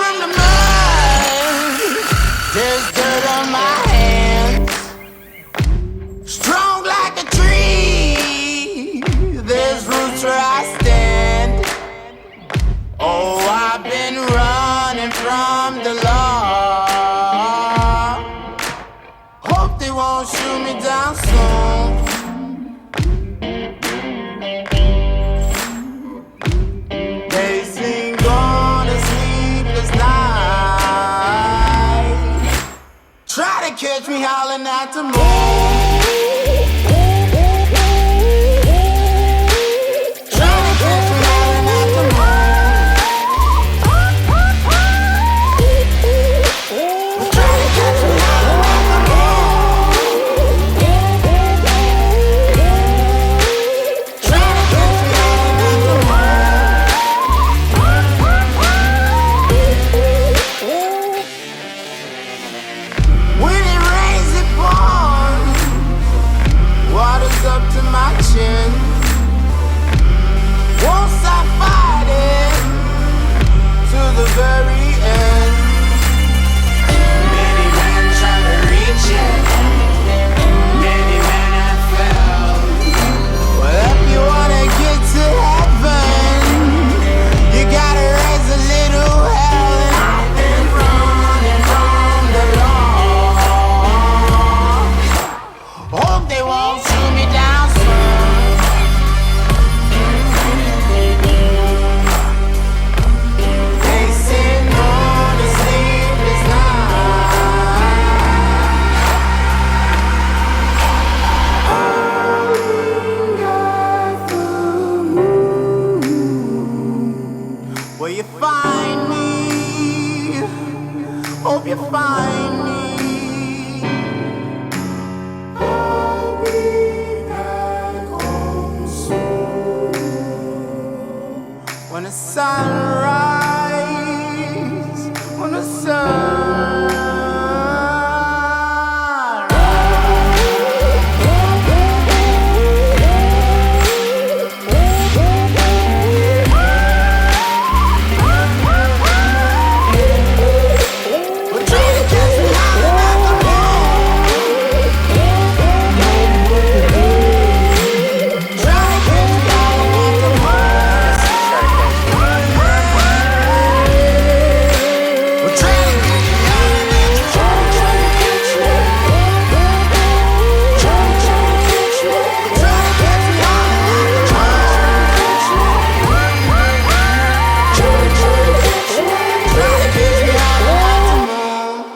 from the mud. There's dirt on my hands. Strong like a tree. There's roots where I stand. Oh, I've been running from the law. Hope they won't shoot me down soon. They sing on a sleepless night. Try to catch me howling at the moon. Won't stop fighting to the very end. Many men try to reach it, many men have failed. Well, if you wanna get to heaven, you gotta raise a little hell. And I've been running from the law. Hope they won't shoot me down soon. Will you find me? Hope you find me. I'll be back home soon. When the sun